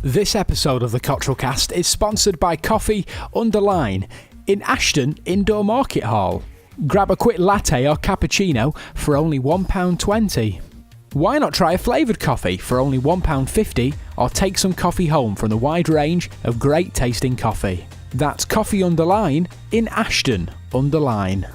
This episode of the Cottrell Cast is sponsored by Coffee Underline in Ashton Indoor Market Hall. Grab a quick latte or cappuccino for only £1.20. Why not try a flavoured coffee for only £1.50 or take some coffee home from the wide range of great tasting coffee? That's Coffee Underline in Ashton Underline.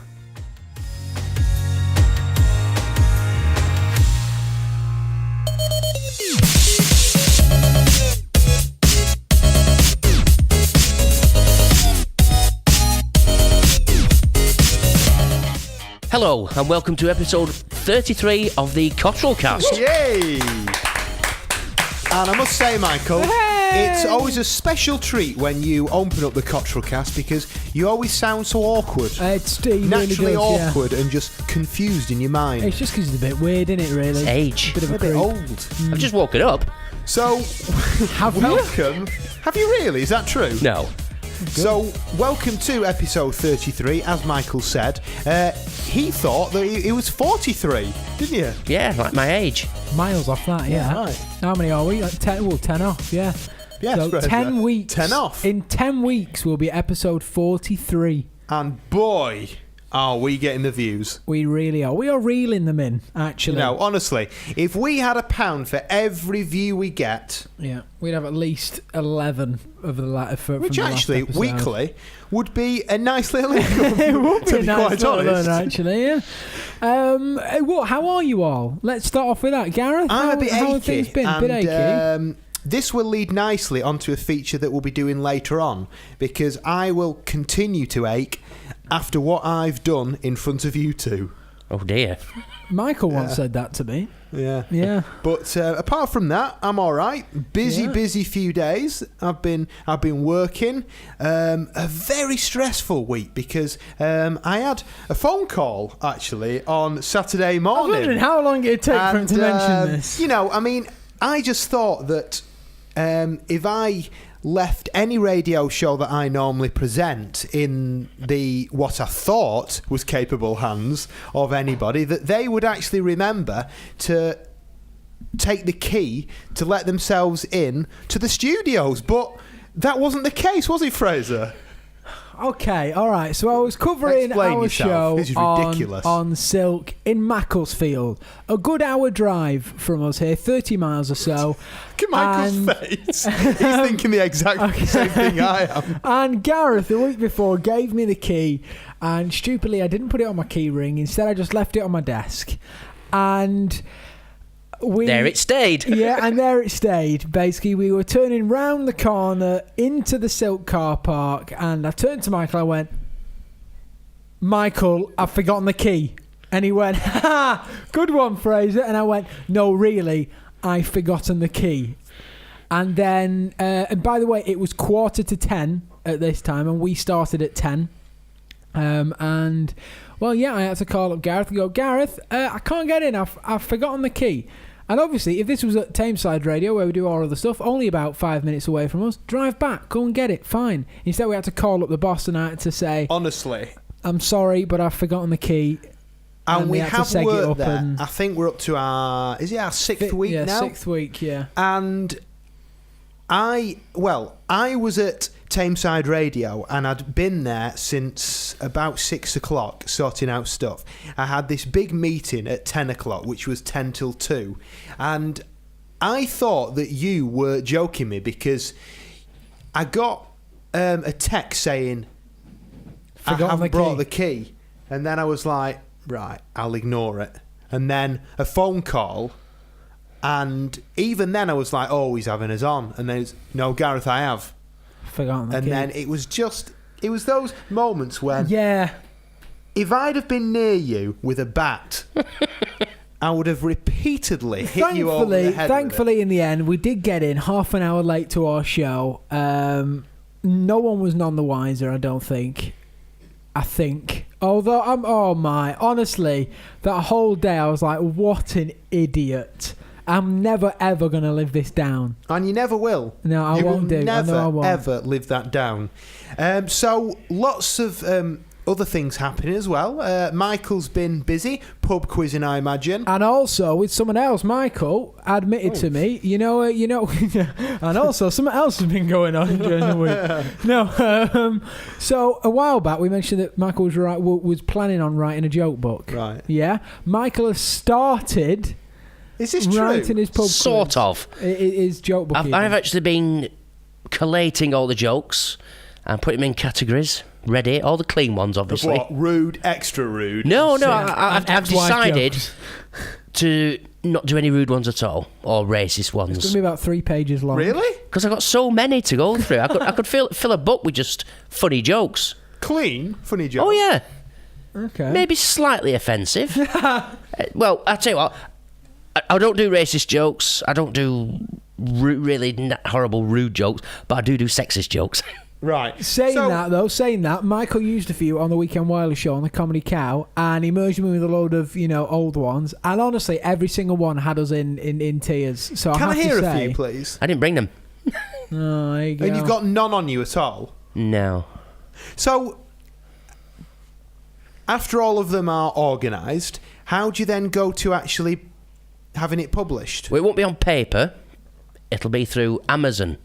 Hello and welcome to episode 33 of the Cottrell Cast. Yay! And I must say, Michael, it's always a special treat when you open up the Cottrell Cast because you always sound so awkward. It's naturally really does, awkward and just confused in your mind. It's just because it's a bit weird, isn't it, really? It's age. Bit of a bit creep. old. I've just woken up. So, welcome. Have you really? Is that true? No. So, welcome to episode 33, as Michael said. He thought that he was 43, didn't you? Yeah, like my age. Miles off that, yeah. Right. How many are we? Like 10, well, 10 off, yeah. Yes, so Fraser. 10 weeks. 10 off. In 10 weeks, we'll be episode 43. And boy, are we getting the views. We really are. We are reeling them in, actually. You know, honestly, if we had £1 for every view we get... Yeah, we'd have at least 11 of the latter Which from the actually, last episode. weekly, would be a nice little income, It would be to be nice quite little honest. one, actually, yeah. How are you all? Let's start off with that. Gareth, I'm a bit how achy. have things been? And, Bit achy? this will lead nicely onto a feature that we'll be doing later on, because I will continue to ache after what I've done in front of you two. Oh dear. Michael once said that to me. Yeah. Yeah. But apart from that, I'm all right. Busy few days. I've been working. A very stressful week because I had a phone call actually on Saturday morning. I was wondering how long it'd take for him to mention this. You know, I mean, I just thought that if I left any radio show that I normally present in the what I thought was capable hands of anybody, that they would actually remember to take the key to let themselves in to the studios. But that wasn't the case, was it, Fraser? Okay, all right. So I was covering Explain our yourself. show This is ridiculous. on Silk in Macclesfield. A good hour drive from us here, 30 miles or so. Look at Michael's face. He's thinking the exact same thing I am. And Gareth, the week before, gave me the key, and stupidly I didn't put it on my key ring. Instead, I just left it on my desk. And There it stayed. Yeah, and there it stayed. Basically, we were turning round the corner into the Silk car park, and I turned to Michael. I went, "Michael, I've forgotten the key." And he went, "Ha, good one, Fraser." And I went, "No, really, I've forgotten the key." And then, and by the way, it was 9:45 at this time, and we started at 10. And well, yeah, I had to call up Gareth and go, "Gareth, I can't get in. I've forgotten the key." And obviously, if this was at Tameside Radio, where we do all of the stuff, only about 5 minutes away from us, drive back, go and get it, fine. Instead, we had to call up the boss and I had to say, Honestly. "I'm sorry, but I've forgotten the key." And we had to have seg it worked up there. and- I think we're up to our 6th week yeah, now? 6th week, yeah. And I was at Tameside Radio and I'd been there since about 6 o'clock sorting out stuff. I had this big meeting at 10 o'clock, which was 10 till 2. And I thought that you were joking me because I got a text saying, "I haven't brought the key." And then I was like, right, I'll ignore it. And then a phone call. And even then I was like, oh, he's having us on. And then it's, no, Gareth, I have. Forgotten the And key. then it was those moments when Yeah. if I'd have been near you with a bat, I would have repeatedly hit you over the head with Thankfully, in the end, we did get in half an hour late to our show. No one was none the wiser, I don't think. Although honestly, that whole day I was like, what an idiot. I'm never ever going to live this down. And you never will. No, I won't do. You will I know I never, won't. ever live that down. So, lots of other things happening as well. Michael's been busy pub quizzing, I imagine. And also with someone else, Michael admitted to me, you know, and also something else has been going on during the week. No, so a while back we mentioned that Michael was planning on writing a joke book. Right. Yeah. Michael has started. Is this writing true? his pub Sort quiz. of. His joke book. I've actually been collating all the jokes and putting them in categories. Ready, all the clean ones, obviously. What? Rude, extra rude? No, And I've ex-wife decided jokes. to not do any rude ones at all, or racist It's going ones. to be about 3 pages long. Really? Because I've got so many to go through. I could fill a book with just funny jokes. Clean? Funny joke? Oh, yeah. Okay. Maybe slightly offensive. Well, I'll tell you what. I don't do racist jokes. I don't do really horrible rude jokes, but I do sexist jokes. Right. Saying that, Michael used a few on the Weekend Wireless show on the Comedy Cow, and he merged me with a load of, old ones. And honestly, every single one had us in tears. So Can I hear to a say, few, please? I didn't bring them. Oh, there you go. And you've got none on you at all? No. So, after all of them are organised, how do you then go to actually having it published? Well, it won't be on paper. It'll be through Amazon.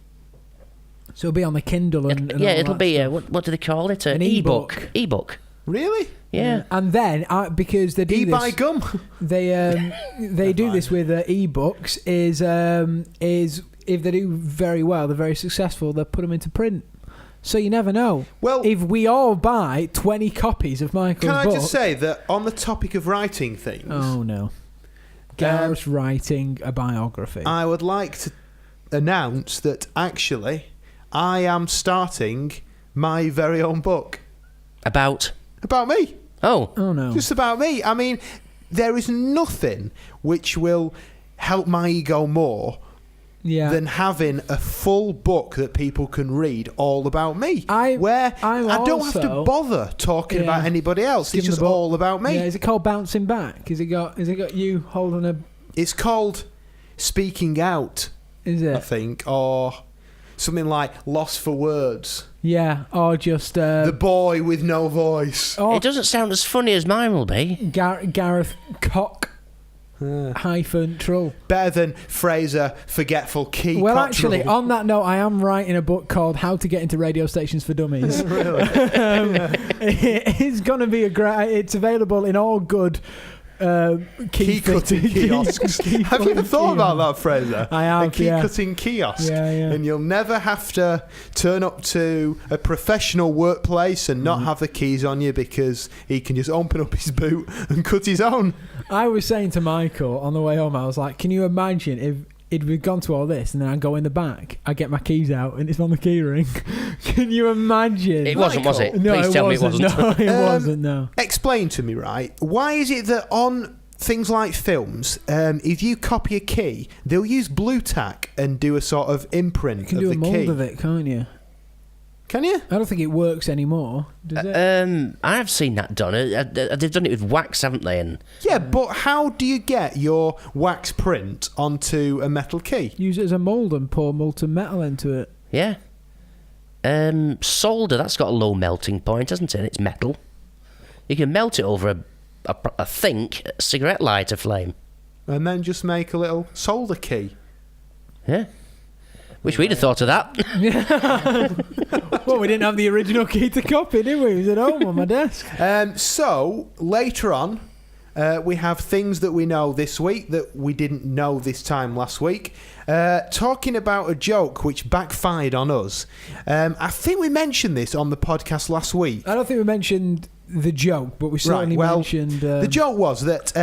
So it'll be on the Kindle and all It'll that be stuff. what do they call it? An ebook. Ebook. Really? Yeah. And then because they do E-buy this, gum? they do this with ebooks. Is if they do very well, they're very successful. They'll put them into print. So you never know. Well, If we all buy 20 copies of Michael's can I book, just say that on the topic of writing things, oh no, Gareth's writing a biography. I would like to announce that actually I am starting my very own book About. me. Oh. Oh no. Just about me. I mean, there is nothing which will help my ego more Yeah. than having a full book that people can read all about me. I'm I don't have to also- bother talking Yeah. about anybody else. Give It's them just the book. all about me. Yeah, is it called Bouncing Back? Has it got you holding a? It's called Speaking Out, Is I it? think, or something like Lost for Words. Yeah, or just The boy with no voice. or It doesn't sound as funny as mine will be. Gareth Cock hyphen Trull. Better than Fraser Forgetful Key. Well, Cottrell. actually, on that note, I am writing a book called "How to Get into Radio Stations for Dummies." It's going to be it's available in all good key cutting kiosks. Have you ever thought about that, Fraser? I have, A key cutting kiosk. Yeah. And you'll never have to turn up to a professional workplace and not have the keys on you because he can just open up his boot and cut his own. I was saying to Michael on the way home, I was like, can you imagine if we'd gone to all this and then I go in the back, I get my keys out and it's on the key ring? Can you imagine? It wasn't, was it? No, Please tell me it wasn't. No, it wasn't, no. Explain to me, right? Why is it that on things like films, if you copy a key, they'll use blue tack and do a sort of imprint You can of do the a mould key? of it, can't you? Can you? I don't think it works anymore, does it? I have seen that done. They've done it with wax, haven't they? And Yeah, but how do you get your wax print onto a metal key? Use it as a mould and pour molten metal into it. yeah. Solder, that's got a low melting point, hasn't it? It's metal. You can melt it over a cigarette lighter flame. And then just make a little solder key. Yeah. Wish we'd have thought of that. Well, we didn't have the original key to copy, did we? It was at home on my desk. So, later on, we have things that we know this week that we didn't know this time last week. Talking about a joke which backfired on us. I think we mentioned this on the podcast last week. I don't think we mentioned the joke, but we certainly mentioned... the joke was that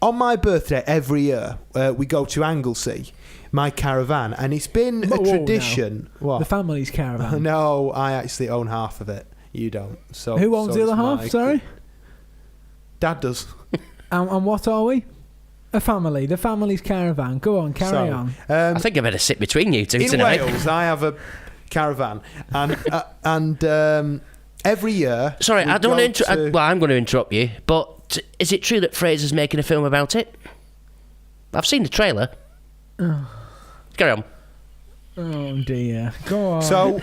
on my birthday every year, we go to Anglesey, my caravan, and it's been a tradition. What? The family's caravan. No, I actually own half of it. You don't. So Who owns so the other it's half, my- sorry? Dad does. And what are we? A family. The family's caravan. Go on, carry on. I think I better sit between you two In tonight. Wales, I have a caravan, and every year. Sorry, we I don't go want to. Well, I'm going to interrupt you, but is it true that Fraser's making a film about it? I've seen the trailer. Carry on. Oh dear. Go on. So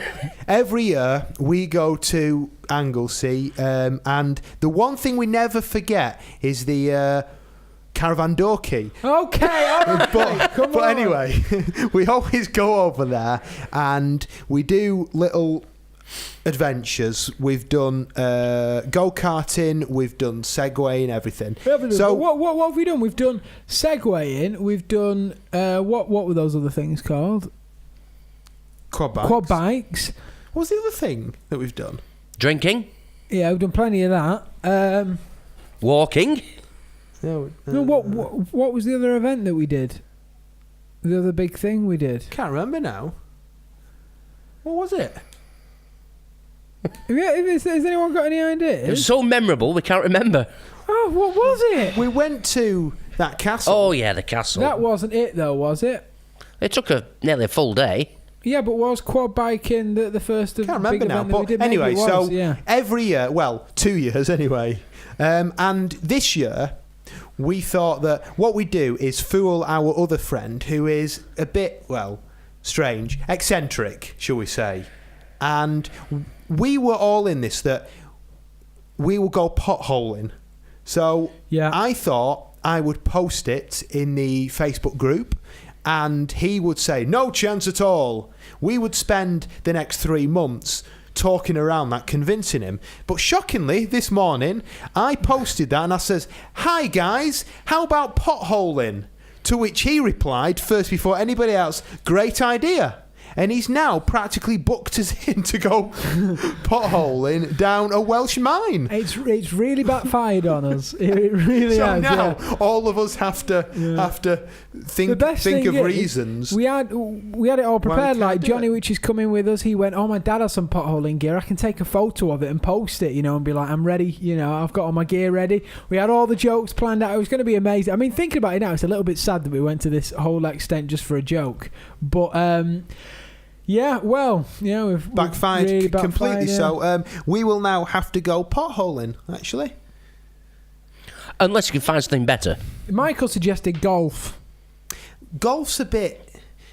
every year we go to Anglesey, and the one thing we never forget is the caravan door key. Okay, all right. But anyway, we always go over there and we do little adventures. We've done go-karting, we've done segwaying, everything. So what have we done? We've done segwaying. We've done what were those other things called? Quad bikes. What was the other thing that we've done? Drinking. Yeah, we've done plenty of that. Walking. No, what was the other event that we did? The other big thing we did? Can't remember now. What was it? Has anyone got any It was ideas? so memorable we can't remember. Oh, what was it? We went to that castle. Oh yeah, the castle. That wasn't it though, was it? It took nearly a full day. Yeah, but was quad biking the first of Can't big remember now. event that we But did? Maybe anyway, it was, so yeah. every year, well, 2 years anyway, and this year we thought that what we do is fool our other friend who is a bit, well, strange, eccentric, shall we say. And we were all in this, that we will go potholing. So Yeah. I thought I would post it in the Facebook group and he would say, no chance at all. We would spend the next 3 months talking around that, convincing him. But shockingly, this morning, I posted that and I says, hi guys, how about potholing? To which he replied, first before anybody else, great idea. And he's now practically booked us in to go potholing down a Welsh mine. It's really backfired on us. It really So has. now yeah. all of us have to The think best of thing is, reasons. We had it all prepared. can't Like do Johnny, it. which is coming with us, he went, "Oh, my dad has some potholing gear. I can take a photo of it and post it, and be like, I'm ready. I've got all my gear ready." We had all the jokes planned out. It was going to be amazing. I mean, thinking about it now, it's a little bit sad that we went to this whole extent just for a joke. But yeah, well, we've Backfired really completely. yeah. So we will now have to go potholing, actually. Unless you can find something better. Michael suggested golf. Golf's it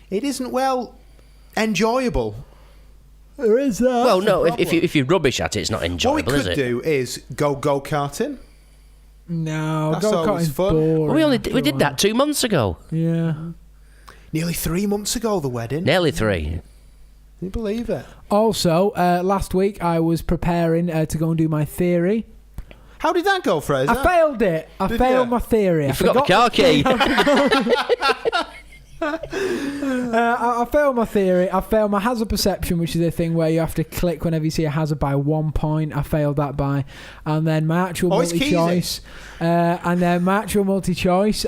isn't, well, enjoyable. There is that. Well, no, if you're rubbish at it, it's not What we enjoyable, is could it? do is go-karting. No, That's go-karting's always fun. boring. We did that 2 months ago. Yeah. Nearly 3 months ago, the wedding. Nearly 3. Can you believe it? Also, last week I was preparing to go and do my theory. How did that go, Fraser? I failed it. I Did failed you? my theory. You I forgot the car key. I failed my theory. I failed my hazard perception, which is a thing where you have to click whenever you see a hazard by 1 point. I failed that by. And then my actual it's multi-choice.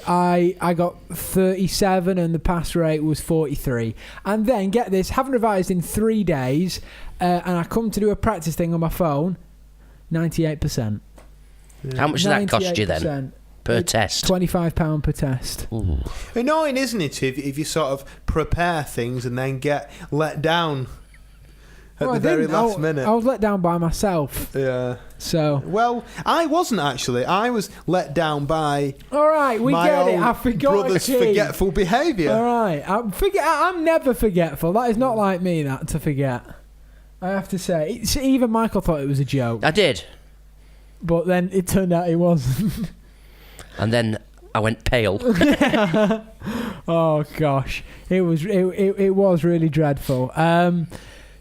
I got 37 and the pass rate was 43. And then, get this, haven't revised in 3 days, and I come to do a practice thing on my phone, 98%. How much did that cost you then? 98%. Per test? £25 per test. Ooh. Annoying, isn't it, if you sort of prepare things and then get let down at Well, the I very didn't. last minute? I was let down by myself. Yeah. So, Well, I wasn't actually. I was let down by all right, we my get it. old I forgot. brother's a key. forgetful behaviour. All right, I'm never forgetful. That is not like me. That to forget. I have to say, even Michael thought it was a joke, I did. but then it turned out it wasn't. And then I went pale. Oh gosh, it was really dreadful.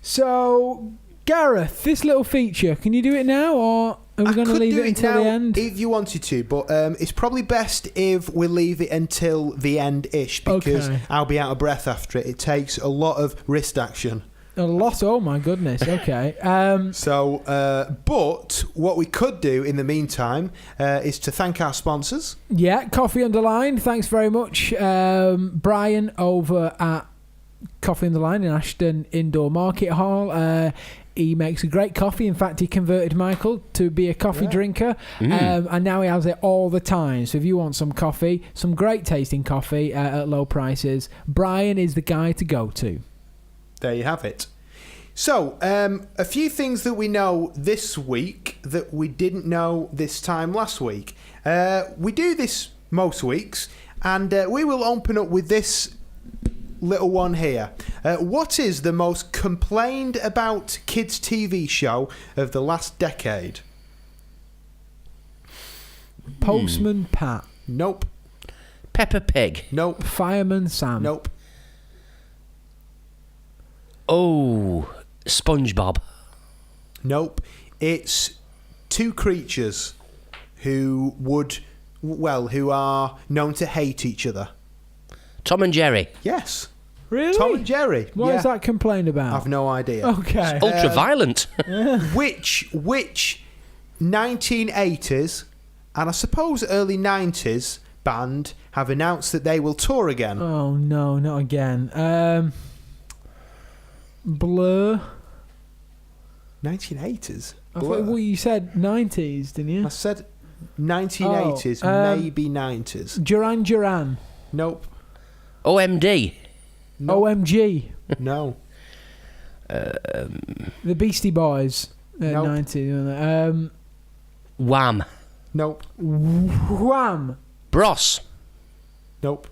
So Gareth, this little feature, can you do it now, or are we I going to could leave do it until now the end? if you wanted to, but it's probably best if we leave it until the end-ish, because Okay. I'll be out of breath after it. It takes a lot of wrist action. A lot. Oh my goodness. Okay. So, but what we could do in the meantime is to thank our sponsors. Yeah, Coffee Underline. Thanks very much, Brian over at Coffee Underline in Ashton Indoor Market Hall. He makes a great coffee. In fact, he converted Michael to be a coffee drinker, and now he has it all the time. So if you want some coffee, some great tasting coffee at low prices, Brian is the guy to go to. There you have it. So, a few things that we know this week that we didn't know this time last week. We do this most weeks, and we will open up with this little one here. What is the most complained about kids' TV show of the last decade? Postman Pat. Nope. Peppa Pig. Nope. Fireman Sam. Nope. Oh, SpongeBob. Nope. It's two creatures who are known to hate each other. Tom and Jerry. Yes. Really? Tom and Jerry. What is that complained about? I've no idea. Okay. Ultra violent. Which 1980s and I suppose early 90s band have announced that they will tour again? Oh no, not again. Blur. 1980s? I thought, well, you said 90s, didn't you? I said 1980s, maybe 90s. Duran Duran. Nope. OMD. No. OMG. No. The Beastie Boys. Nope. 90s. Wham. Nope. Wham. Bros. Nope.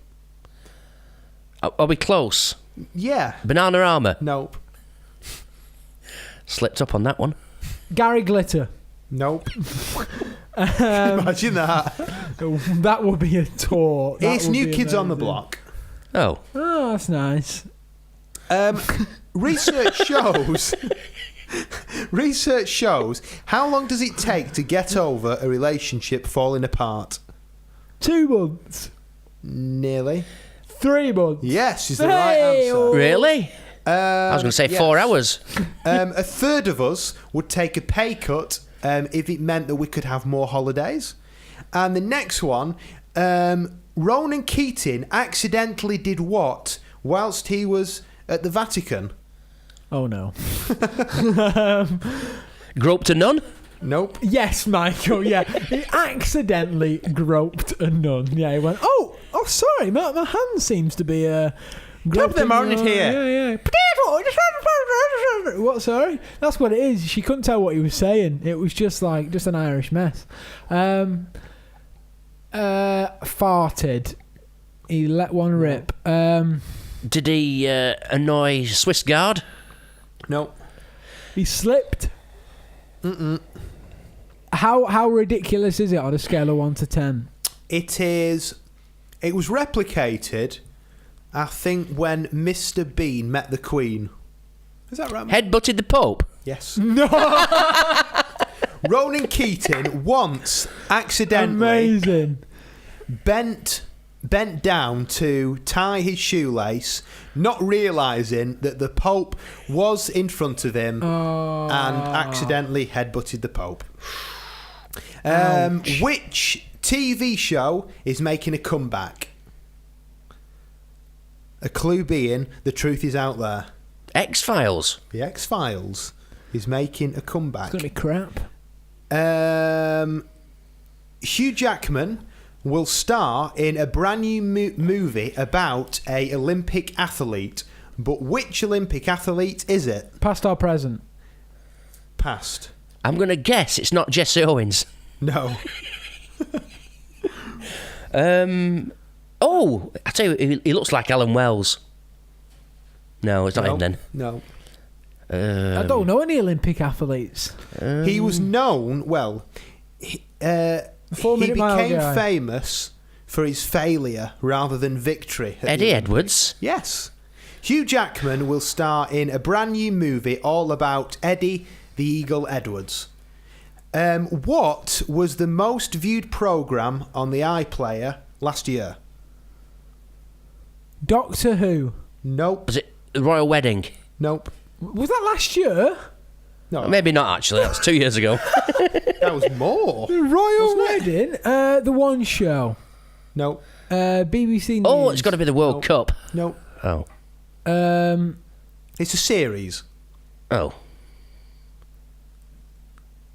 Are we close? Yeah. Banana Armour. Nope. Slipped up on that one. Gary Glitter. Nope. Imagine that. That would be a tour. That It's would New be Kids on the amazing. Block. Oh. Oh, that's nice. Research shows how long does it take to get over a relationship falling apart? 2 months. Nearly. 3 months. Yes, is the right answer. Really? I was going to say 4 hours. A third of us would take a pay cut if it meant that we could have more holidays. And the next one, Ronan Keating accidentally did what whilst he was at the Vatican? Oh no. Groped a nun? Nope. Yes, Michael. Yeah, he accidentally groped a nun. Yeah, he went. Oh, sorry, my hand seems to be them on it here. Yeah. What? Sorry, that's what it is. She couldn't tell what he was saying. It was just an Irish mess. Farted. He let one rip. Did he annoy Swiss Guard? Nope. He slipped. How ridiculous is it on a scale of 1 to 10? It was replicated, I think, when Mr. Bean met the Queen. Is that right? Headbutted the Pope? Yes. No. Ronan Keating once accidentally Amazing. bent down to tie his shoelace, not realising that the Pope was in front of him and accidentally headbutted the Pope. Which TV show is making a comeback? A clue being, the truth is out there. X-Files. The X-Files is making a comeback. It's going to be crap. Hugh Jackman will star in a brand new movie about a Olympic athlete. But which Olympic athlete is it? Past or present? Past. I'm going to guess it's not Jesse Owens. No. Oh, I tell you, he looks like Alan Wells. No, it's not him then. No. I don't know any Olympic athletes. He was known, he became famous for his failure rather than victory. Eddie Edwards. Yes. Hugh Jackman will star in a brand new movie all about Eddie the Eagle Edwards. What was the most viewed programme on the iPlayer last year? Doctor Who. Nope. Was it The Royal Wedding? Nope. Was that last year? No. Maybe not, actually. That was 2 years ago. That was more. The Royal Wasn't it? Wedding? The One Show. Nope. BBC News. Oh, it's got to be the World Cup. Nope. Oh. It's a series. Oh.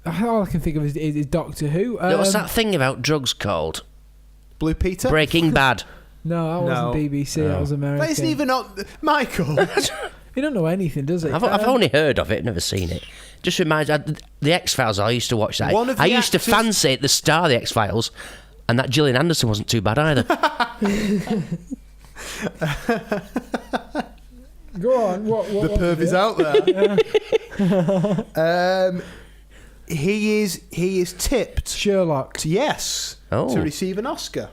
All I can think of is Doctor Who. What's that thing about drugs called? Blue Peter? Breaking Bad. No, that wasn't BBC. That was American. That isn't even on... Michael! He don't know anything, does he? I've only heard of it, never seen it. Just reminds the X-Files, I used to watch that. One of the I used to actors- fancy the star of the X-Files, and that Gillian Anderson wasn't too bad either. Go on. What The perv is out there. He is tipped. Sherlock. Yes. Oh. To receive an Oscar.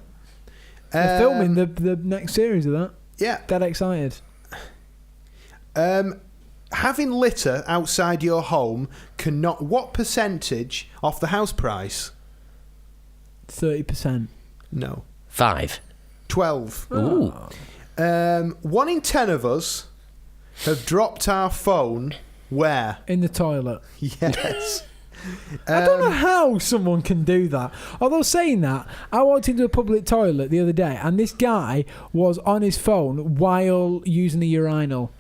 They're filming the next series of that. Yeah. Dead excited. Having litter outside your home cannot. What percentage off the house price? 30%. No. 5. 12. Ooh. 1 in 10 of us have dropped our phone where? In the toilet. Yes. I don't know how someone can do that. Although saying that, I walked into a public toilet the other day and this guy was on his phone while using the urinal.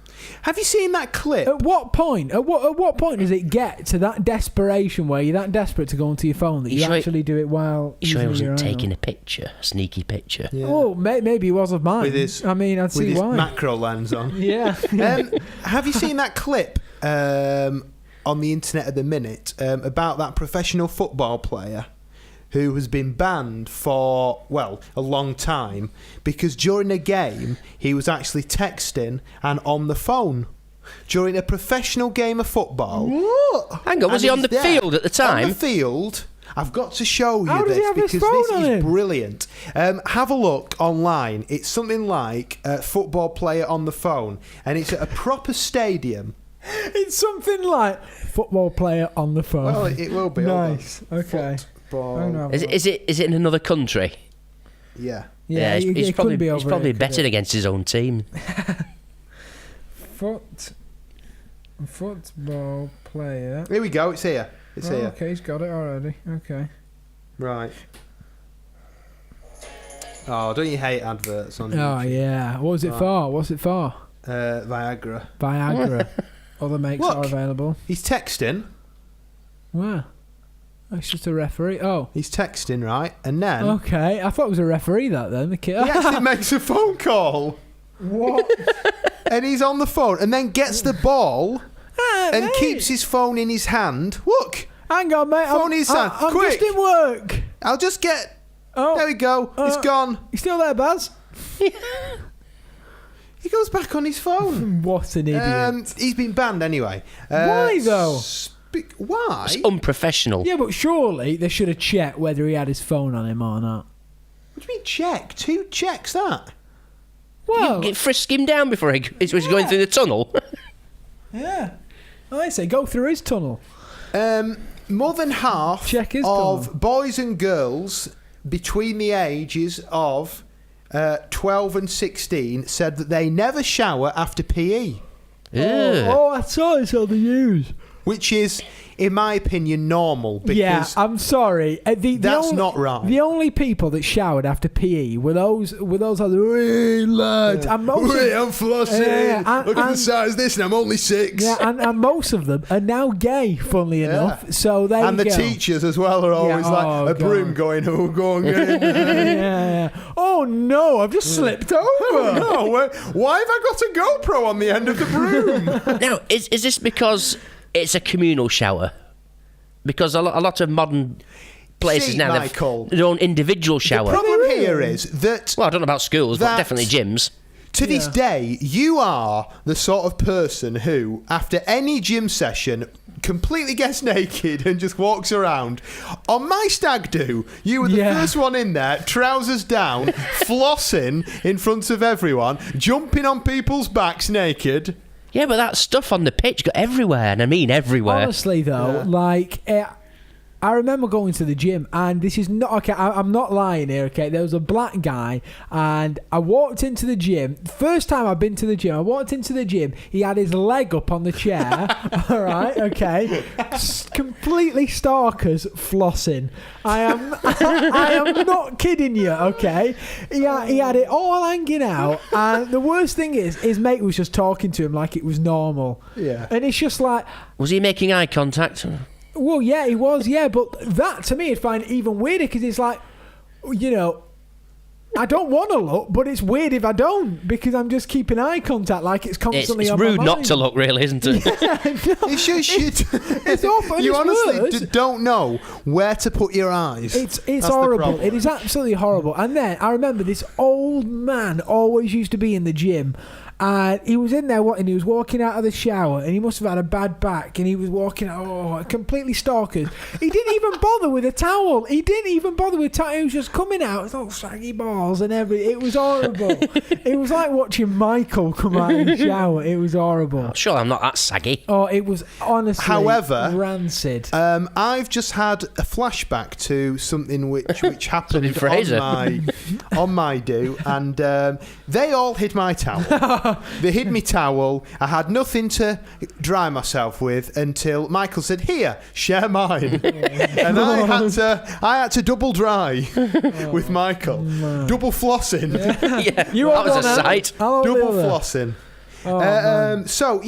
Have you seen that clip? At what point? At what point does it get to that desperation where you're that desperate to go onto your phone that you actually do it while You sure he using the wasn't urinal? taking a picture, a sneaky picture? Yeah. Oh, maybe he was of mine. With his- I mean, I'd With see his why. macro lens on. Yeah. Have you seen that clip on the internet at the minute about that professional football player who has been banned for, well, a long time because during a game he was actually texting and on the phone during a professional game of football. Hang on, was And he on he's the there. field at the time? On the field. I've got to show you How does this he have his because phone this on is him? brilliant. Have a look online. It's something like a football player on the phone, and it's at a proper stadium. It's something like football player on the phone. Well, it will be. Hold on. Nice. Okay. Football. I'm gonna have a Is look. it in another country? Yeah. Yeah, he's, it he's could probably be over he's probably here, couldn't betting it? against his own team. Football player. Here we go. It's here. It's Oh, here. okay, he's got it already. Okay. Right. Oh, don't you hate adverts on Oh YouTube? yeah. What was it Right. for? What's it for? Viagra. Viagra. Other makes Look. are available. He's texting. Wow. It's just a referee. Oh. He's texting, right? And then Okay. I thought it was a referee that then. The kid. he actually makes a phone call. What? And he's on the phone and then gets the ball and Mate. keeps his phone in his hand. Look, Hang on, mate. Phone his hand. I'm Quick. just in work. I'll just get... Oh. There we go. It's gone. You still there, Baz? He goes back on his phone. What an idiot. He's been banned anyway. Why, though? Why? It's unprofessional. Yeah, but surely they should have checked whether he had his phone on him or not. What do you mean checked? Who checks that? Well, You frisk him down before he was going through the tunnel. yeah. I say go through his tunnel. More than half Check his of tunnel. boys and girls between the ages of 12 and 16 said that they never shower after PE, Oh, I saw this on the news. which is, in my opinion, normal. Because Yeah, I'm sorry. that's not right. The only people that showered after PE were those other hey, lads. And most Wait, of, I'm flossing. Yeah, and- Look at the and- size of this, and I'm only 6. yeah, and most of them are now gay. Funnily enough, so there And you the go. teachers as well are always Yeah, like oh, a broom God. going, oh, go on, get in there. yeah. Oh no, I've just slipped over. Oh, no, why have I got a GoPro on the end of the broom? Now, is this because it's a communal shower? Because a lot of modern places See, now Michael, they've their own individual The shower. problem here is that Well, I don't know about schools, but That- definitely gyms. to this day, you are the sort of person who, after any gym session, completely gets naked and just walks around. On my stag do, you were the Yeah. first one in there, trousers down, flossing in front of everyone, jumping on people's backs naked. Yeah, but that stuff on the pitch got everywhere, and I mean everywhere. Honestly, though, I remember going to the gym, and this is not okay. I'm not lying here. Okay, there was a black guy, and I walked into the gym. First time I've been to the gym, I walked into the gym. He had his leg up on the chair. All right, okay, completely stalkers flossing. I am not kidding you. Okay, he had it all hanging out, and the worst thing is, his mate was just talking to him like it was normal. Yeah. And it's just like. Was he making eye contact? Well, yeah, he was, yeah, but that to me, I find even weirder because it's like, you know, I don't want to look, but it's weird if I don't because I'm just keeping eye contact like it's constantly It's on rude my not mind. to look, really, isn't it? It's just It's awful. and you it's honestly worse. don't know where to put your eyes. It's That's the horrible. problem. It is absolutely horrible. And then I remember this old man always used to be in the gym. And he was in there, and he was walking out of the shower, and he must have had a bad back, and he was walking out, completely stalkers. He didn't even bother with a towel. He was just coming out, with all saggy balls and everything. It was horrible. It was like watching Michael come out of the shower. It was horrible. Sure, I'm not that saggy. Oh, it was honestly However, rancid. I've just had a flashback to something which happened Fraser. on my do, and they all hid my towel. They hid me towel. I had nothing to dry myself with until Michael said, "Here, share mine," and I had to double dry with Michael, double flossing, Yeah, You that on was a one hand? sight. I'll on the double other. flossing. Oh, man. So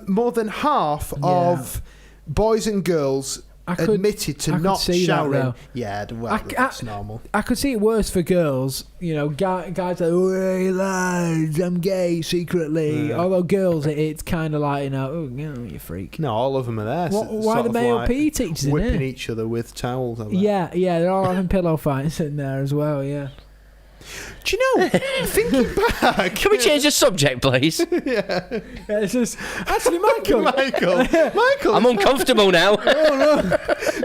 more than half of boys and girls I could- admitted to I could not see that, showering. though. Yeah, well, that's normal. I could see it worse for girls. You know, guys like, "Hey lads, I'm gay secretly." Yeah. Although girls, it's kind of like, oh, you freak. No, all of them are there. Why sort the of male like PE teachers in whipping there? each other with towels. Over. Yeah, they're all having pillow fights in there as well. Yeah. Do you know? Thinking back, Can we change the subject, please? yeah, It's just actually Michael. Michael, I'm uncomfortable now.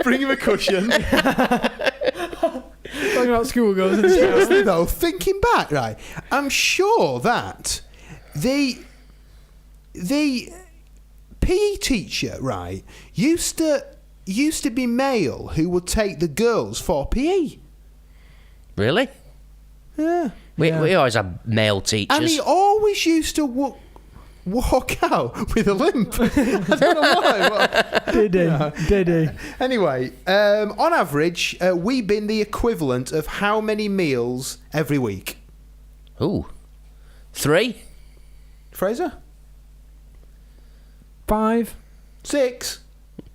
bring him a cushion. Talking about schoolgirls and stuff. Seriously though, thinking back, right? I'm sure that the PE teacher, right, used to be male who would take the girls for PE. Really? Yeah. We Yeah. always have male teachers. And he always used to walk out with a limp. I don't know why. But Did he? anyway, on average, we bin the equivalent of how many meals every week? Ooh. 3? Fraser? 5. 6.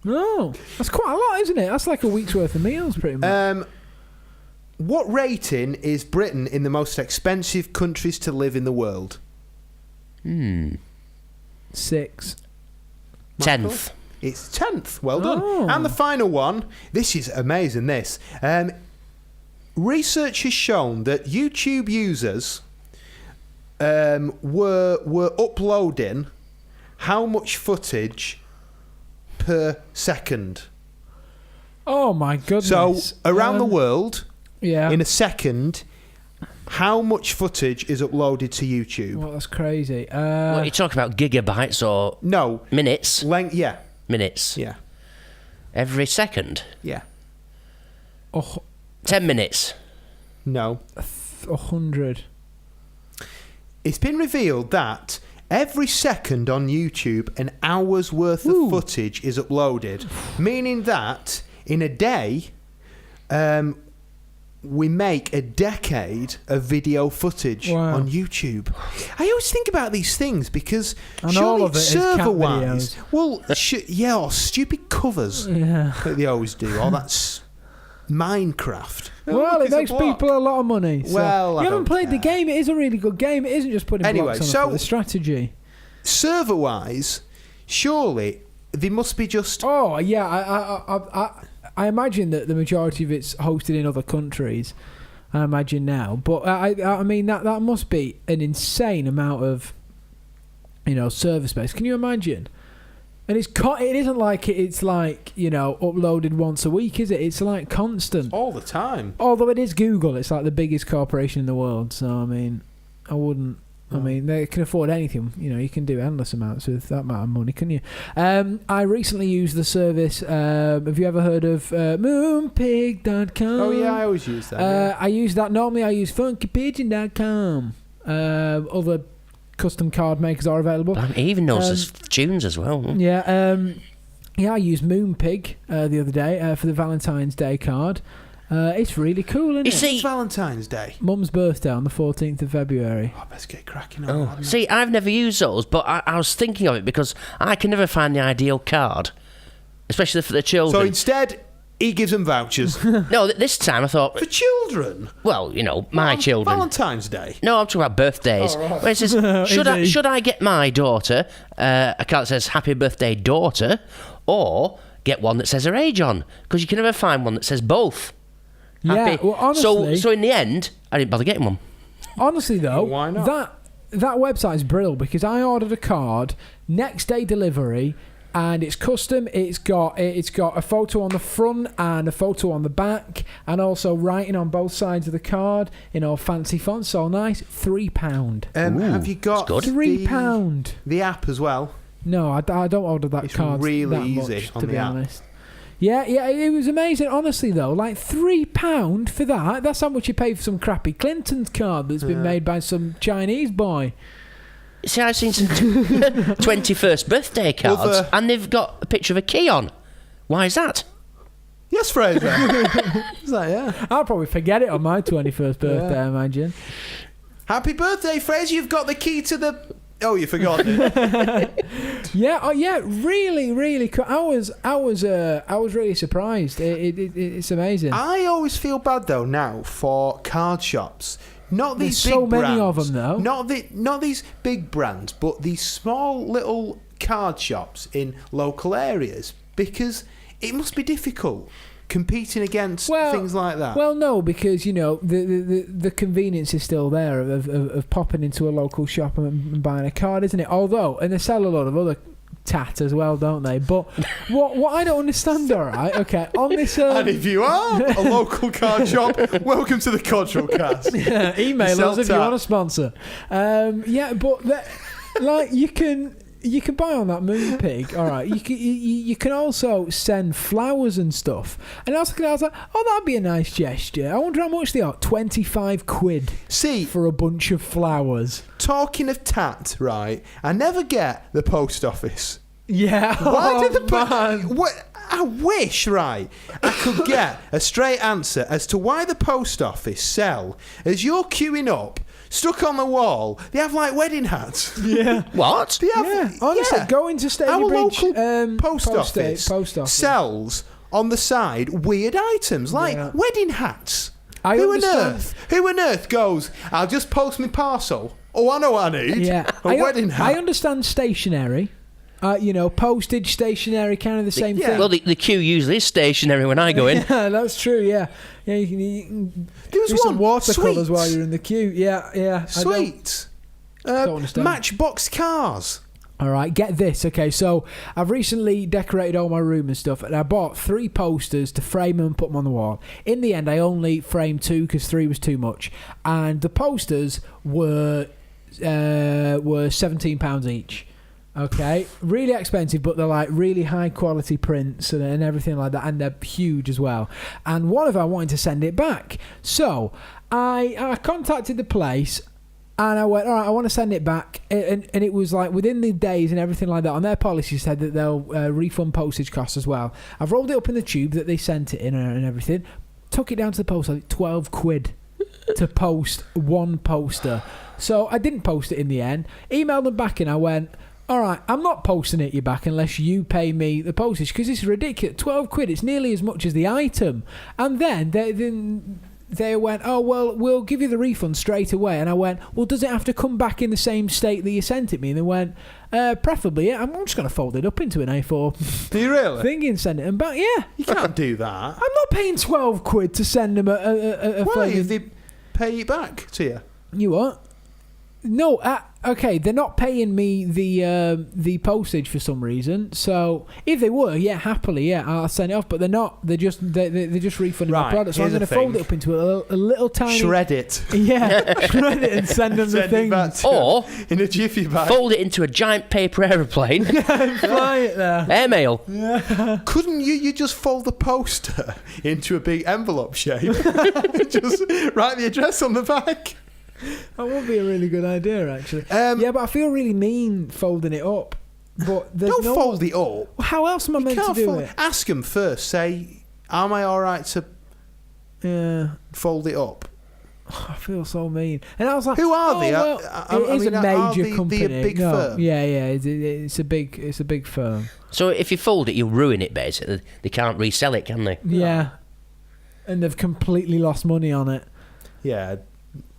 No, that's quite a lot, isn't it? That's like a week's worth of meals, pretty much. What rating is Britain in the most expensive countries to live in the world? 6. 10th. It's 10th. Well done. Oh. And the final one. This is amazing, this. Research has shown that YouTube users were uploading how much footage per second. Oh my goodness! So around the world, yeah. in a second, how much footage is uploaded to YouTube? Well, that's crazy. What are you talking about? Gigabytes or No, minutes? length. Yeah, Minutes. yeah, Every second? yeah. 10 minutes. No. 100. It's been revealed that every second on YouTube, an hour's worth of footage is uploaded, meaning that in a day, we make a decade of video footage Wow. on YouTube. I always think about these things because And surely all of it is cat server-wise, videos. well, or stupid covers Yeah. that they always do. Oh, that's Minecraft. Well, Look, it it's a makes block. people a lot of money. So. Well, I you haven't don't played the care. game. It is a really good game. It isn't just putting Anyway, blocks on so- it, the strategy. Server-wise, surely they must be just. Oh yeah, I imagine that the majority of it's hosted in other countries. I imagine now, but I mean that must be an insane amount of, server space. Can you imagine? And it isn't like it's like uploaded once a week, is it? It's like constant. All the time. Although it is Google, it's like the biggest corporation in the world. So I mean, I wouldn't. I mean, they can afford anything. You can do endless amounts with that amount of money, can you? I recently used the service. Have you ever heard of moonpig.com? Oh, yeah, I always use that. I use that. Normally, I use funkypigeon.com. Other custom card makers are available. He even knows his tunes as well. Yeah, I used Moonpig the other day for the Valentine's Day card. It's really cool, isn't You it? see- It's Valentine's Day. Mum's birthday on the 14th of February. Oh, best get cracking on that. See, I've never used those, but I was thinking of it because I can never find the ideal card, especially for the So children. instead, He gives them vouchers. No, this time I thought, For children? well, my children. Valentine's Day? No, I'm talking about birthdays. Oh, right. Where it says, Is he? should I get my daughter a card that says "Happy Birthday, Daughter," or get one that says her age on? Because you can never find one that says both. Yeah, well, honestly, So in the end, I didn't bother getting one. honestly though, Why not? that website is brilliant because I ordered a card, next day delivery, and it's custom. It's got a photo on the front and a photo on the back, and also writing on both sides of the card in all fancy fonts. So nice. £3. Have you got that's good. £3. the app as well? No, I don't order that It's card really that easy much, on to the be app. honest. Yeah, it was amazing. Honestly, though, like £3 for that. That's how much you pay for some crappy Clinton's card that's been made by some Chinese boy. See, I've seen some 21st birthday cards, Other- and they've got a picture of a key on. Why is that? Yes, Fraser. Is that, yeah? I'll probably forget it on my 21st birthday, I imagine. Happy birthday, Fraser. You've got the key to the... Oh, you forgot it. Yeah, really, really cool. I was really surprised. It's amazing. I always feel bad, though, now for card shops. Not There's these big so many brands. of them, though. Not these big brands, but these small little card shops in local areas, because it must be difficult competing against things like that. Well, no, because the convenience is still there of popping into a local shop and buying a card, isn't it? Although, and they sell a lot of other tat as well, don't they? But what I don't understand, all right, okay, on this. And if you are a local card shop, welcome to the Cottrell cast. Yeah, email Sell us if you tat. want a sponsor. Yeah, but like you can buy on that Moonpig. All right, you can also send flowers and stuff. And I was like, oh, that'd be a nice gesture. I wonder how much they are. £25 See, for a bunch of flowers. talking of tat, right? I never get the post office. Yeah. Why did the man. what? I wish, right, I could get a straight answer as to why the post office sell, as you're queuing up, stuck on the wall, they have like wedding hats. Yeah. What? They have, Yeah, honestly, yeah. go into Stady Our Bridge. local post office office. sells on the side weird items like Yeah. wedding hats. I Who understand. on earth goes, I'll just post my parcel. Oh, I know what I need. Yeah, A wedding hat. I understand stationery. Postage, stationery, kind of the same yeah. thing. Well, the queue usually is stationary when I go in. Yeah, that's true. Yeah, you can There was do some one, watercolours sweets. while you're in the queue. Yeah. Sweet. don't understand. Matchbox cars. All right, get this. Okay, so I've recently decorated all my room and stuff, and I bought 3 posters to frame them and put them on the wall. In the end, I only framed 2 because 3 was too much, and the posters were £17 each. Okay, really expensive, but they're like really high quality prints and everything like that, and they're huge as well. And one of them I wanted to send it back, so I contacted the place. And I went, all right, I want to send it back. And it was like within the days and everything like that. On their policy said that they'll refund postage costs as well. I've rolled it up in the tube that they sent it in and everything. Took it down to the post office, £12 to post one poster. So I didn't post it in the end. Emailed them back and I went, all right, I'm not posting it you back unless you pay me the postage because this is ridiculous. £12, it's nearly as much as the item. And then they went, oh, well, we'll give you the refund straight away. And I went, well, does it have to come back in the same state that you sent it me? And they went, preferably, yeah. I'm just going to fold it up into an A4 Do you really? thing and send it them back. Yeah. You can't do that. I'm not paying £12 to send them a Why? flaming- If they pay it back to you? You what? No, okay, they're not paying me the postage for some reason. So if they were, yeah, happily, yeah, I'll send it off. But they're not. They're just refunding my Right, product. So I'm here's going to the fold thing. it up into a little tiny Shred it. Yeah, shred it and send them the Send it thing. back to Or in a jiffy bag. fold it into a giant paper aeroplane. Fly it there. Airmail. Couldn't you just fold the poster into a big envelope shape? Just write the address on the back. That would be a really good idea, actually. Um, Yeah, but I feel really mean folding it up. But there's Don't no fold it up. Well, how else am I You meant to can't do fold it? Ask them first. Say, am I all right to Yeah. fold it up? I feel so mean. And I was like, Who are they? Well, it is a major company. The big no, firm? Yeah, it's a big firm. So if you fold it, you'll ruin it, basically. They can't resell it, can they? Yeah. And they've completely lost money on it. Yeah,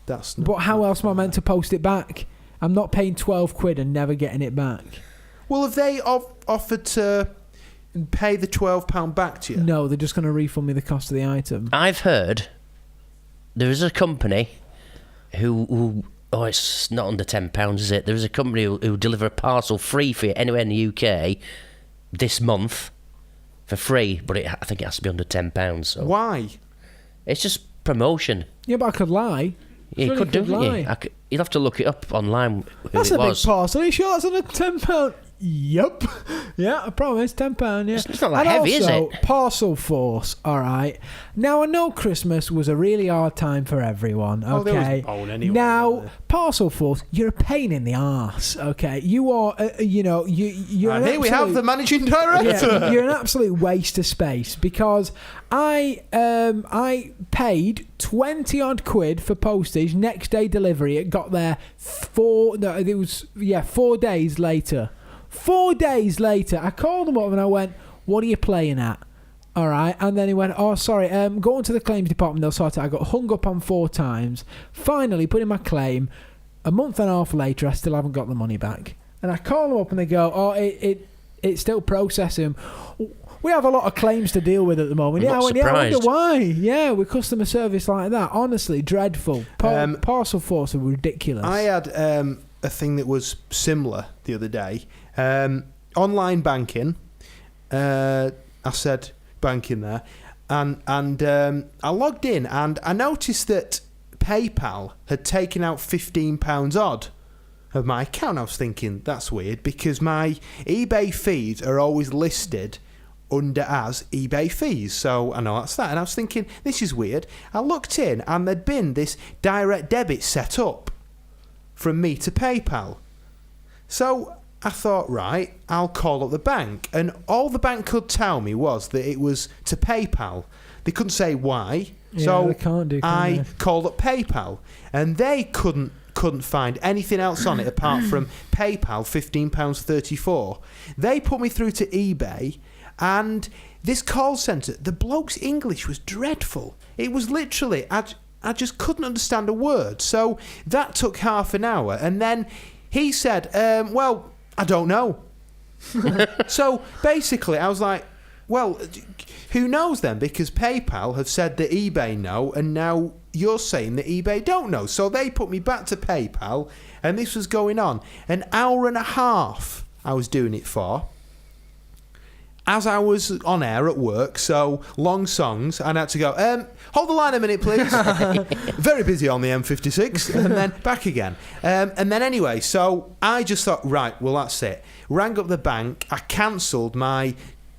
that's. But how else am I meant to post it back? I'm not paying £12 and never getting it back. Well, have they offered to pay the £12 back to you? No, they're just going to refund me the cost of the item. I've heard there is a company who oh, it's not under £10, is it? There is a company who deliver a parcel free for you anywhere in the UK this month for free, but I think it has to be under £10. So. Why? It's just promotion. Yeah, but I could lie. Yeah, you could do, lie. yeah. You'd have to look it up online. That's who a it big was. parcel. Are you sure that's under £10? Yup. Yeah, I promise, £10, yeah. It's not that and heavy, is also, it? Parcel Force, alright. Now, I know Christmas was a really hard time for everyone, Oh, there was okay? bone anyway, now, wasn't there? Parcel Force, you're a pain in the arse, okay? You are, you're And an here we have absolute- the managing director. yeah, you're an absolute waste of space because I paid 20 odd quid for postage, next day delivery. It got there 4 days later. 4 days later, I called them up and I went, "What are you playing at?" All right, and then he went, "Oh, sorry, go into the claims department, they'll sort it." I got hung up on 4 times. Finally, put in my claim. A month and a half later, I still haven't got the money back. And I call them up and they go, "Oh, it's still processing." We have a lot of claims to deal with at the moment. I'm I not wonder surprised. why. Yeah, with customer service like that, honestly, dreadful. Parcel Force are ridiculous. I had a thing that was similar the other day. Online banking. I said banking there, and I logged in and I noticed that PayPal had taken out £15 odd of my account. I was thinking that's weird because my eBay fees are always listed under as eBay fees, so I know that's that. And I was thinking this is weird. I looked in and there'd been this direct debit set up from me to PayPal. So I thought, right, I'll call up the bank. And all the bank could tell me was that it was to PayPal. They couldn't say why. Yeah, so they can't do, can I they? called up PayPal. And they couldn't find anything else on it apart from PayPal, £15.34. They put me through to eBay. And this call centre, the bloke's English was dreadful. It was literally, I just couldn't understand a word. So that took half an hour. And then he said, well, I don't know. So basically, I was like, well, who knows then? Because PayPal have said that eBay know, and now you're saying that eBay don't know. So they put me back to PayPal, and this was going on. An hour and a half I was doing it for. As I was on air at work, so long songs, and I had to go, hold the line a minute, please. Very busy on the M56, and then back again. And then anyway, so I just thought, right, well, that's it. Rang up the bank, I cancelled my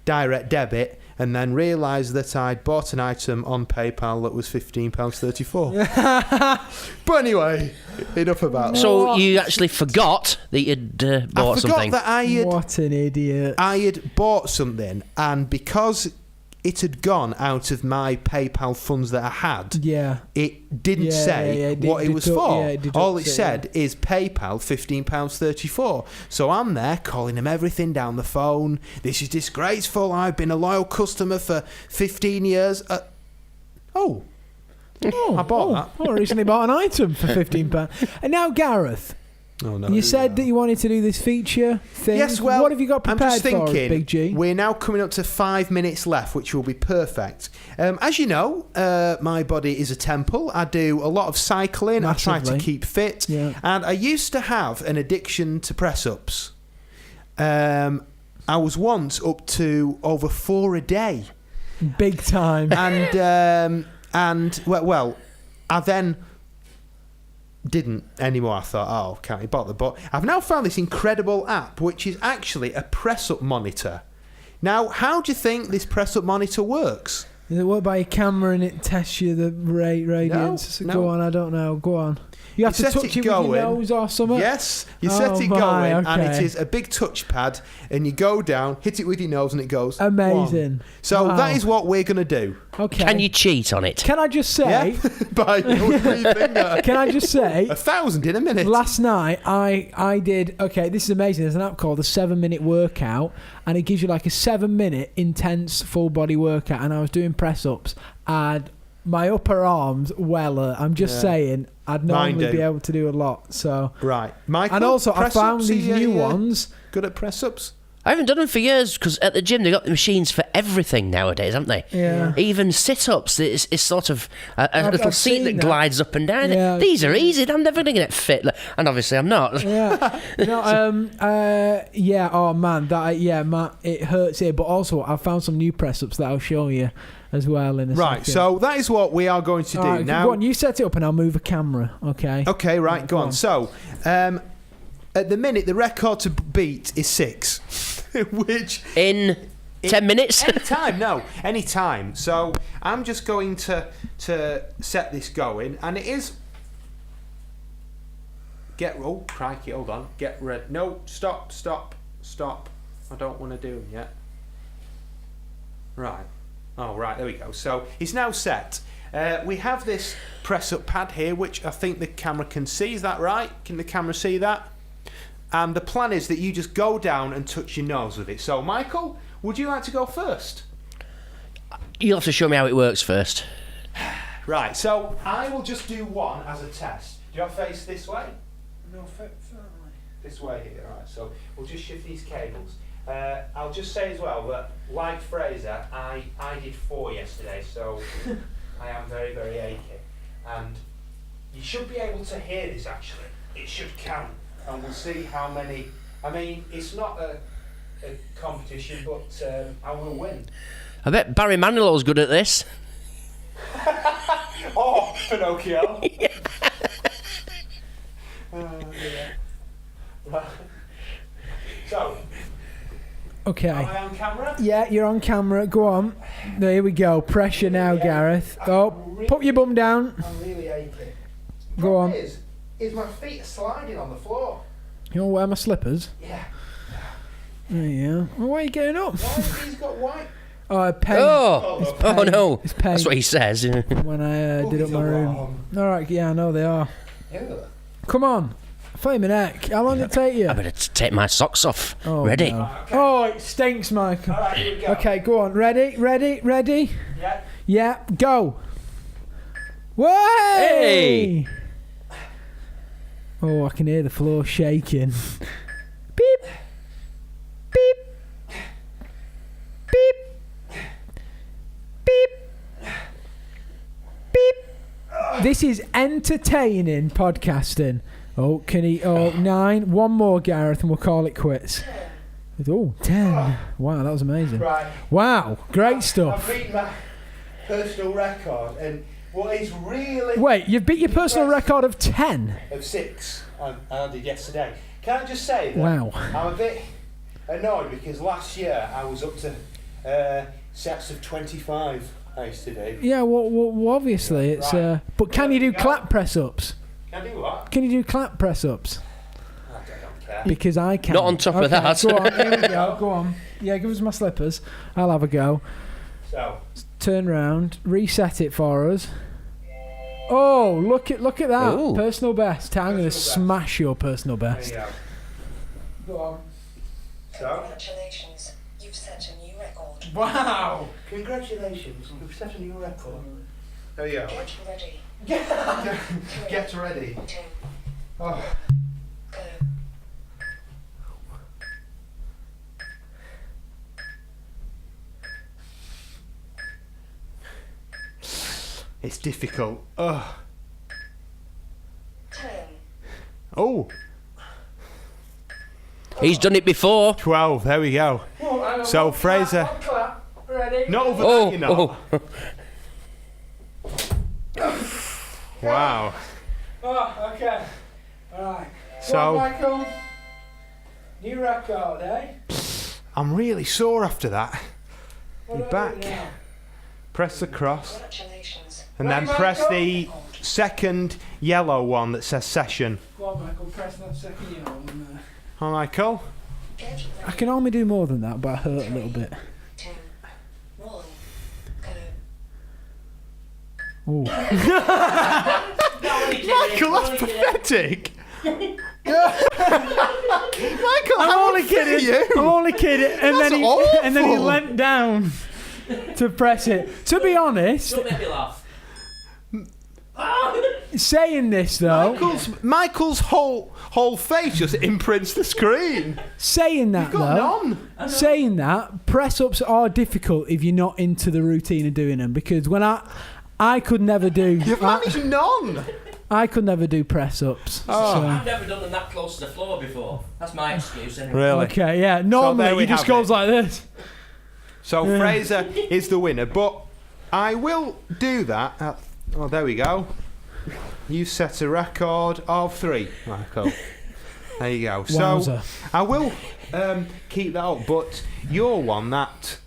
direct debit, and then realised that I'd bought an item on PayPal that was £15.34. But anyway, enough about that. So you actually forgot that you'd bought I forgot something. that What an idiot. I had bought something, and because it had gone out of my PayPal funds that I had, Yeah. it didn't say it what it was deduct- for. yeah, it All it deducts it, said is PayPal £15.34. So I'm there calling them everything down the phone. This is disgraceful. I've been a loyal customer for 15 years. I bought that. I recently bought an item for £15. And now, Gareth, Oh, no, you said that you wanted to do this feature thing. Yes, well, what have you got I'm prepared just thinking, for us, Big G? we're now coming up to 5 minutes left, which will be perfect. As you know, my body is a temple. I do a lot of cycling. I try to Massively. keep fit. Yeah. And I used to have an addiction to press-ups. I was once up to over 4 a day. Big time. And I then didn't anymore. I thought, oh, can't be bothered. But I've now found this incredible app, which is actually a press-up monitor. Now, how do you think this press-up monitor works? Does it work by your camera and it tests you the radiance? No. Go on, I don't know. Go on. You have to set touch it it with your going. nose or something? Yes, you set it my, going, and okay. it is a big touchpad, and you go down, hit it with your nose, and it goes. Amazing. One. So Wow. that is what we're going to do. Okay. Can you cheat on it? Can I just say? Yeah. By your free finger. Can I just say? 1,000 in a minute. Last night I did. Okay, this is amazing. There's an app called the 7-Minute Workout, and it gives you like a 7-minute intense full body workout. And I was doing press ups, and my upper arms, I'm just saying, I'd normally be able to do a lot. So right, Michael. And also, I found press-ups, these new ones. Good at press ups. I haven't done them for years because at the gym they've got the machines for everything nowadays, haven't they? Yeah. Even sit-ups, it's sort of a little I've seat seen that that. glides up and down. Yeah, These are easy. I'm never going to get fit, and obviously I'm not. Yeah. Yeah. Oh man, Matt, it hurts here. But also, I found some new press ups that I'll show you as well in a Right. second. So that is what we are going to do All right, now. Go on, you set it up and I'll move a camera. Okay. Okay. Right. Go on. So, at the minute, the record to beat is 6, which. In 10 minutes? Any time. So I'm just going to set this going, and it is. Oh, crikey! Hold on. Get ready. No, stop. I don't want to do them yet. Right. Oh, right. There we go. So it's now set. We have this press-up pad here, which I think the camera can see. Is that right? Can the camera see that? And the plan is that you just go down and touch your nose with it. So, Michael, would you like to go first? You'll have to show me how it works first. Right, so I will just do one as a test. Do you want to face this way? No, This way here, right. So we'll just shift these cables. I'll just say as well that, like Fraser, I did 4 yesterday, so I am very, very achy. And you should be able to hear this, actually. It should count. And we'll see how many. I mean, it's not a competition, but I will win. I bet Barry Manilow's good at this. Oh, Pinocchio! Right. So, Okay. am I on camera? Yeah, you're on camera. Go on. There we go. Pressure now, Gareth. Oh, put your bum down. I'm really aching. Go on. Is my feet are sliding on the floor. You want to wear my slippers? Yeah. There you are. Well, why are you getting up? Why have these got white? Pain. Oh pain. no. It's pain. That's what he says. When I did up my room. Alright, yeah, I know they are. Ew. Come on. Flame neck. How long did it take you? I better take my socks off. Oh, Ready? no. Oh, it stinks, Michael. Alright, here we go. Okay, go on. Ready? Yeah. Yeah, go. Way! Hey! Oh, I can hear the floor shaking. Beep. Beep. Beep. Beep. Beep. This is entertaining podcasting. Oh, can he? Oh, 9. One more, Gareth, and we'll call it quits. Oh, 10. Wow, that was amazing. Right. Wow, great I've stuff. beaten my personal record, and what is really Wait, you've beat your personal record of 10? of 6 I did yesterday. Can I just say that Wow. I'm a bit annoyed because last year I was up to sets of 25 I used to do. Yeah, well obviously it's. Right. But can you do There we go. clap press ups? Can I do what? Can you do clap press ups? I don't care. Because I can. Not on top of that. Go on, here we go. Go on. Yeah, give us my slippers. I'll have a go. So, Turn round, reset it for us. Oh, look at that. Ooh. Personal best. I'm going to Personal best. smash your personal there best. you go. Go on. So, Congratulations, you've set a new record. wow! Congratulations, you've set a new record. There you go. Get ready. Get ready. 2, Oh. go. It's difficult. Ugh. 10, Oh, He's done it before. 12. There we go. So, Fraser. Ready? Not over Oh, that, you know. Wow. Oh, okay. Alright. So- Michael. New record, eh? I'm really sore after that. What You're do I do back. now? Press the cross congratulations. and Ready, then press Michael? the second yellow one that says session. Go on, Michael, press that second yellow one there. Hi, Michael. Get I ready. can only do more than that, but I hurt a little bit. 2, 1, go. Ooh. Michael, that's pathetic. Michael, I'm how only unfair kidding. you? I'm only kidding. And That's then he awful. leant down to press it. To be honest, Don't make me laugh. saying this though, Michael's whole face just imprints the screen. saying that Got though, none. saying that press ups are difficult if you're not into the routine of doing them. Because when I could never do. You've managed none. I could never do press ups. I've never done them that close to the floor before. That's my excuse anyway. Really? Okay, yeah. there Normally we he just have goes it. like this. So Fraser is the winner, but I will do that. Oh, there we go. You set a record of 3, Michael. There you go. Wowza. So I will keep that up, but your one, that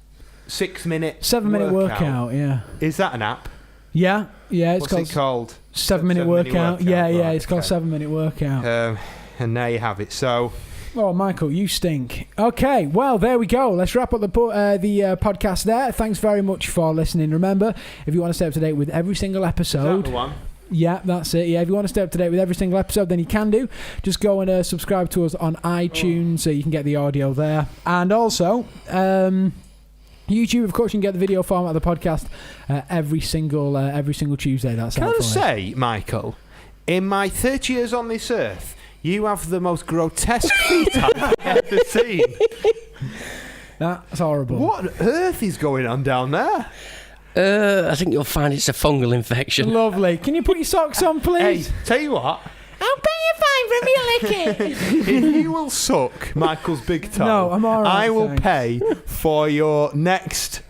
6-minute 7-minute workout. Yeah. Is that an app? Yeah. It's What's called it called? 7-minute workout. Yeah. Right, It's called okay. 7-minute workout. And there you have it. So Oh, Michael, you stink. Okay, well, there we go. Let's wrap up the podcast there. Thanks very much for listening. Remember, if you want to stay up to date with every single is episode... that the one? Yeah, that's it. Yeah, if you want to stay up to date with every single episode, then you can do. Just go and subscribe to us on iTunes so you can get the audio there. And also... YouTube, of course, you can get the video format of the podcast every single Tuesday. That's Can out I for you. say, Michael, in my 30 years on this earth, you have the most grotesque feet I've ever seen. That's horrible. What on earth is going on down there? I think you'll find it's a fungal infection. Lovely. Can you put your socks on, please? Hey, tell you what, I'll pay you fine for me licking. if you will suck Michael's big toe, No, I'm all right, I will thanks. pay for your next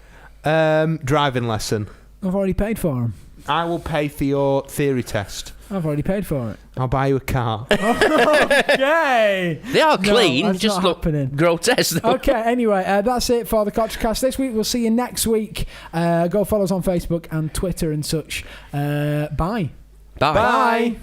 driving lesson. I've already paid for them. I will pay for your theory test. I've already paid for it. I'll buy you a car. Yay! They are clean, that's just not look happening. grotesque though. Okay, anyway, that's it for the Cottrell Cast this week. We'll see you next week. Go follow us on Facebook and Twitter and such. Bye. Bye. Bye.